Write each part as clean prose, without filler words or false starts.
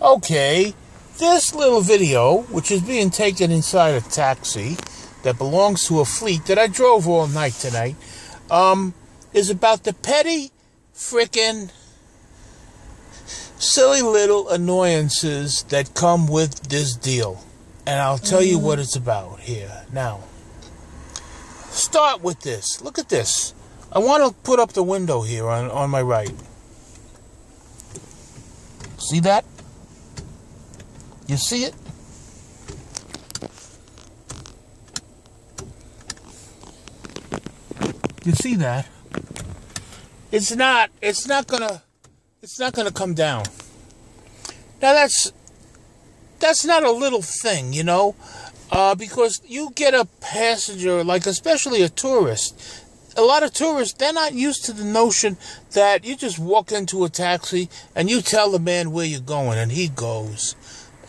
Okay, this little video, which is being taken inside a taxi that belongs to a fleet that I drove all night tonight, is about the petty, frickin' silly little annoyances that come with this deal. And I'll tell you what it's about here. Now, start with this. Look at this. I want to put up the window here on my right. See that? You see it? You see that? It's not gonna come down. Now that's not a little thing, you know, because you get a passenger, like especially a tourist. A lot of tourists, they're not used to the notion that you just walk into a taxi and you tell the man where you're going and he goes.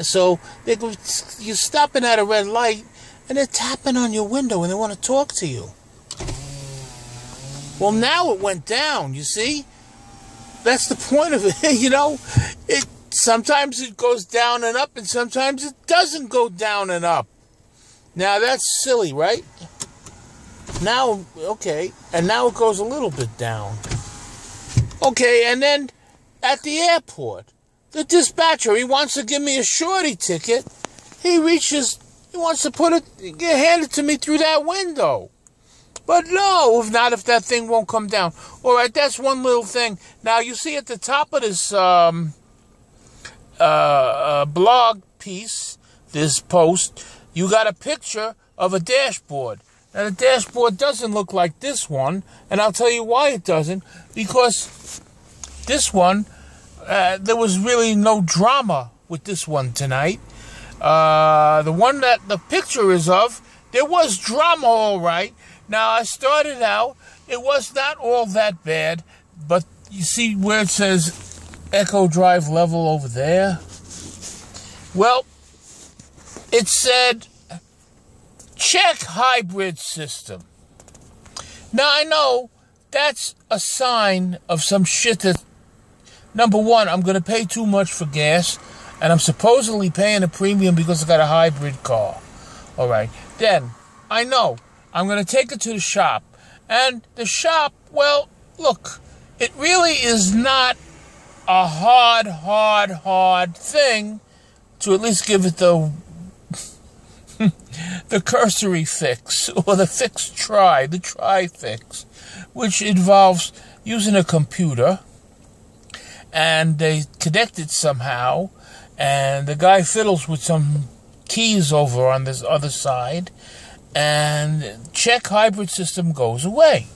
So you're stopping at a red light and they're tapping on your window and they want to talk to you. Well, now it went down, you see? That's the point of it, you know? Sometimes it goes down and up and sometimes it doesn't go down and up. Now that's silly, right? Now, okay, and now it goes a little bit down. Okay, and then at the airport, the dispatcher, he wants to give me a shorty ticket. He wants to hand it to me through that window. But no, if that thing won't come down. All right, that's one little thing. Now, you see at the top of this blog piece, this post, you got a picture of a dashboard. Now, the dashboard doesn't look like this one, and I'll tell you why it doesn't. Because this one, there was really no drama with this one tonight. The one that the picture is of, there was drama, all right. Now, I started out, it was not all that bad, but you see where it says Echo Drive level over there? Well, it said, check hybrid system. Now, I know that's a sign of some shit that, number one, I'm going to pay too much for gas, and I'm supposedly paying a premium because I got a hybrid car. All right. Then, I know, I'm going to take it to the shop. And the shop, well, look, it really is not a hard thing to at least give it the cursory fix, or the try fix, which involves using a computer, and they connect it somehow, and the guy fiddles with some keys over on this other side, and check hybrid system goes away.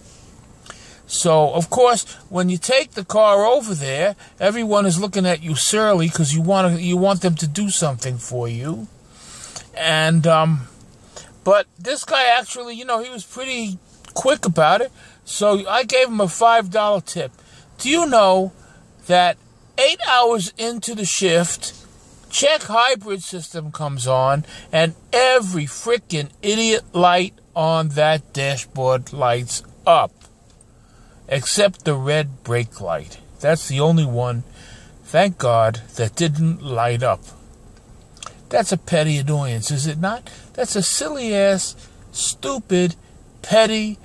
So, of course, when you take the car over there, everyone is looking at you surly because you want them to do something for you. And, but this guy actually, you know, he was pretty quick about it. So I gave him a $5 tip. Do you know that 8 hours into the shift, check hybrid system comes on, and every freaking idiot light on that dashboard lights up. Except the red brake light. That's the only one, thank God, that didn't light up. That's a petty annoyance, is it not? That's a silly-ass, stupid, petty,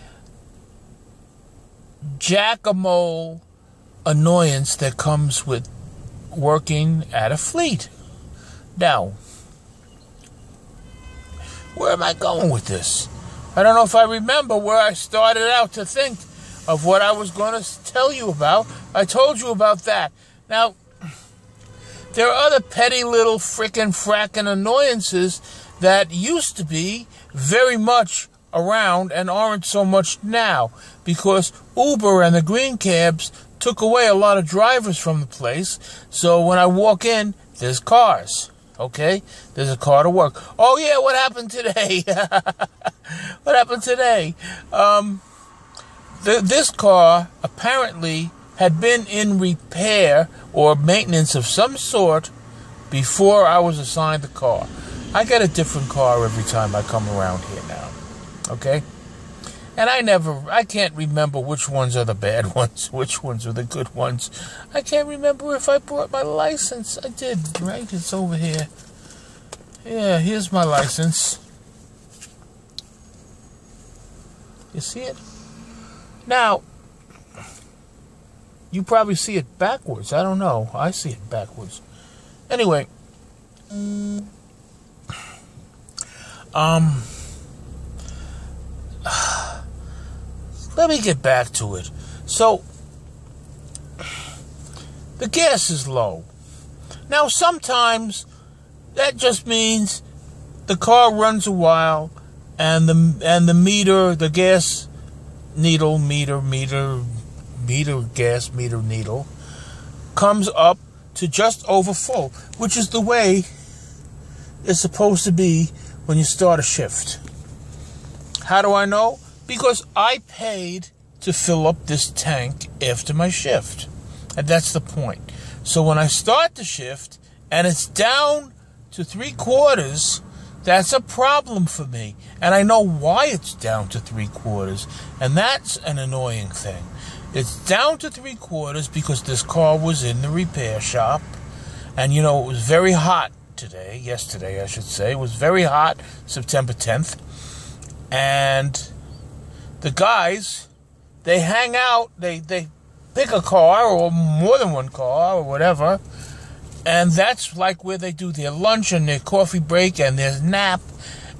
jack-a-mole annoyance that comes with working at a fleet. Now, where am I going with this? I don't know if I remember where I started out to think of what I was going to tell you about. I told you about that. Now, there are other petty little frackin' annoyances that used to be very much around and aren't so much now, because Uber and the green cabs took away a lot of drivers from the place. So when I walk in, there's cars. Okay? There's a car to work. Oh, yeah, what happened today? What happened today? This car apparently had been in repair or maintenance of some sort before I was assigned the car. I get a different car every time I come around here now. Okay? And I can't remember which ones are the bad ones, which ones are the good ones. I can't remember if I brought my license. I did, right? It's over here. Yeah, here's my license. You see it? Now, you probably see it backwards. I don't know. I see it backwards. Anyway, let me get back to it. So, the gas is low. Now, sometimes that just means the car runs a while, and the meter, the gas needle, gas meter needle, comes up to just over full, which is the way it's supposed to be when you start a shift. How do I know? Because I paid to fill up this tank after my shift. And that's the point. So when I start the shift and it's down to 3/4, that's a problem for me. And I know why it's down to 3/4. And that's an annoying thing. It's down to 3/4 because this car was in the repair shop. And, it was very hot yesterday, I should say. It was very hot, September 10th. And the guys, they hang out, they pick a car or more than one car or whatever, and that's like where they do their lunch and their coffee break and their nap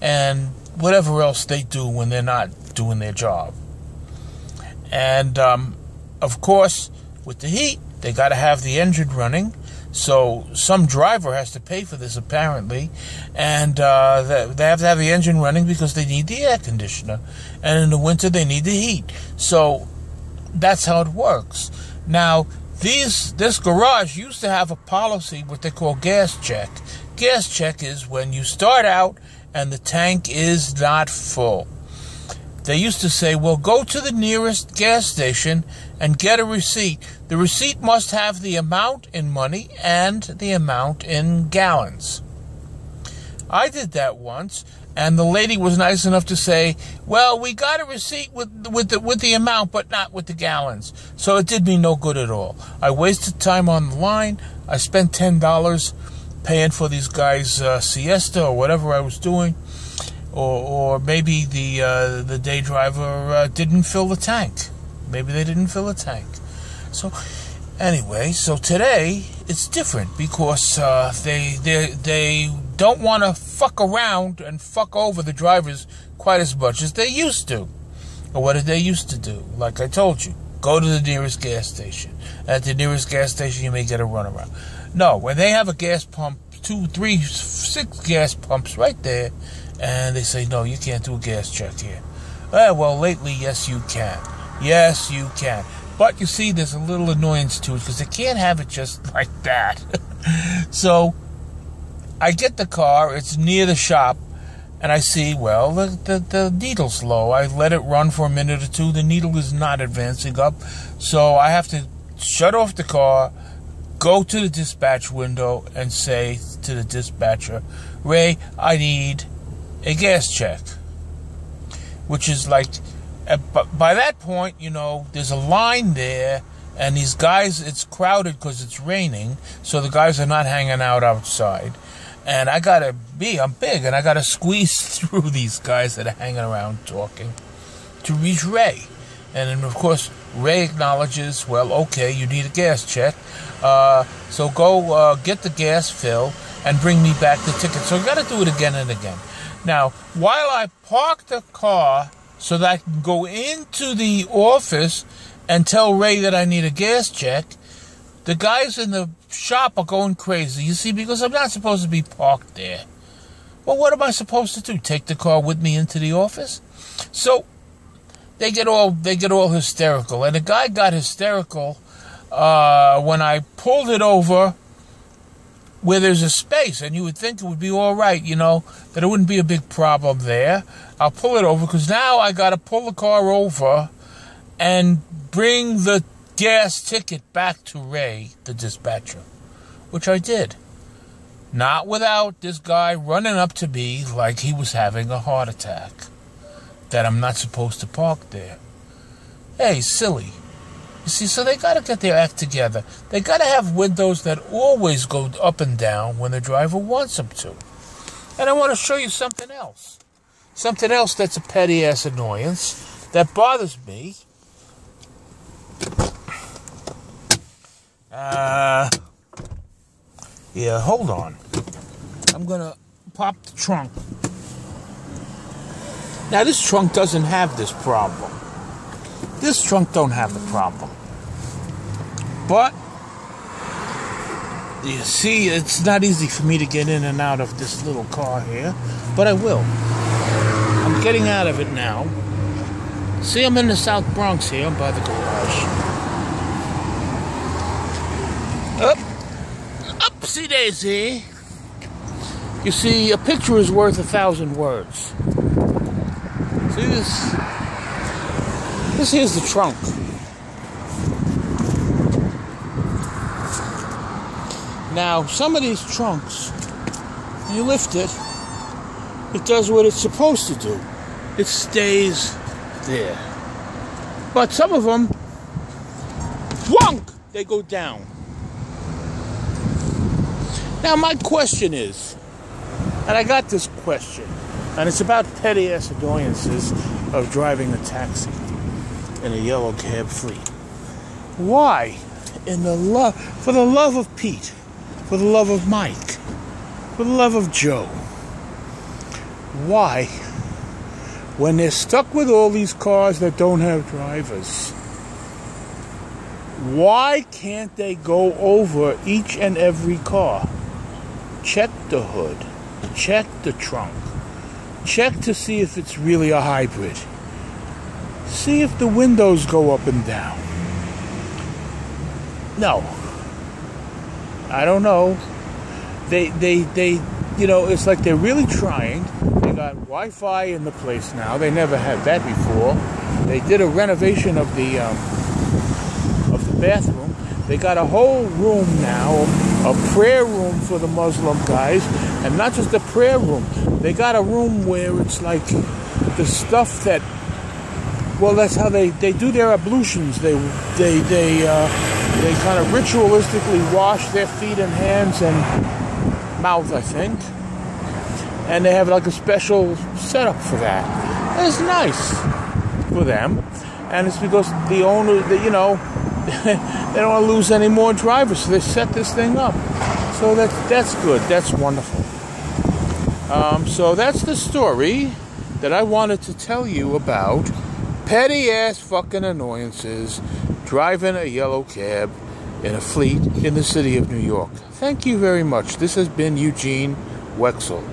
and whatever else they do when they're not doing their job. And, of course, with the heat, they got to have the engine running. So some driver has to pay for this, apparently, and they have to have the engine running because they need the air conditioner, and in the winter they need the heat. So that's how it works. Now, this garage used to have a policy, what they call gas check. Gas check is when you start out and the tank is not full. They used to say, well, go to the nearest gas station and get a receipt. The receipt must have the amount in money and the amount in gallons. I did that once, and the lady was nice enough to say, well, we got a receipt with the amount, but not with the gallons. So it did me no good at all. I wasted time on the line. I spent $10 paying for these guys' siesta or whatever I was doing. Or maybe the day driver didn't fill the tank. Maybe they didn't fill the tank. So anyway, so today it's different because they don't want to fuck around and fuck over the drivers quite as much as they used to. Or what did they used to do? Like I told you, go to the nearest gas station. At the nearest gas station, you may get a runaround. No, when they have a gas pump, 2, 3, 6 gas pumps right there, and they say, no, you can't do a gas check here. Well, lately, yes, you can. Yes, you can. But you see, there's a little annoyance to it because they can't have it just like that. So I get the car. It's near the shop. And I see, well, the needle's low. I let it run for a minute or two. The needle is not advancing up. So I have to shut off the car, go to the dispatch window, and say to the dispatcher, Ray, I need a gas check. Which is like, by that point, there's a line there, and these guys, it's crowded because it's raining, so the guys are not hanging out outside. And I'm big, and I gotta squeeze through these guys that are hanging around talking to reach Ray. And then, of course, Ray acknowledges, well, okay, you need a gas check, so go get the gas fill and bring me back the ticket. So I gotta do it again and again. Now, while I park the car so that I can go into the office and tell Ray that I need a gas check, the guys in the shop are going crazy, you see, because I'm not supposed to be parked there. Well, what am I supposed to do? Take the car with me into the office? So they get all hysterical, and the guy got hysterical when I pulled it over where there's a space, and you would think it would be all right, that it wouldn't be a big problem there. I'll pull it over because now I got to pull the car over and bring the gas ticket back to Ray, the dispatcher, which I did. Not without this guy running up to me like he was having a heart attack. that I'm not supposed to park there. Hey, silly. You see, so they got to get their act together. They got to have windows that always go up and down when the driver wants them to. And I want to show you something else. Something else that's a petty-ass annoyance that bothers me. Yeah, hold on. I'm going to pop the trunk. Now, this trunk doesn't have this problem. This trunk don't have the problem. But, you see, it's not easy for me to get in and out of this little car here. But I will. I'm getting out of it now. See, I'm in the South Bronx here. I'm by the garage. Upsy daisy. You see, a picture is worth 1,000 words. See this? This here's the trunk. Now, some of these trunks, when you lift it, it does what it's supposed to do. It stays there. But some of them, whonk, they go down. Now, my question is, and I got this question, and it's about petty-ass annoyances of driving a taxi in a yellow cab fleet. Why, for the love of Pete, for the love of Mike, for the love of Joe, why, when they're stuck with all these cars that don't have drivers, why can't they go over each and every car? Check the hood, check the trunk, check to see if it's really a hybrid. See if the windows go up and down. No. I don't know. They you know, it's like they're really trying. They got Wi-Fi in the place now. They never had that before. They did a renovation of the bathroom. They got a whole room now, a prayer room for the Muslim guys, and not just a prayer room. They got a room where it's like the stuff that, well, that's how they do their ablutions. They kind of ritualistically wash their feet and hands and mouth, I think. And they have like a special setup for that. And it's nice for them. And it's because the owner, you know, they don't want to lose any more drivers, so they set this thing up. So that's good. That's wonderful. So that's the story that I wanted to tell you about petty-ass fucking annoyances driving a yellow cab in a fleet in the city of New York. Thank you very much. This has been Eugene Wexel.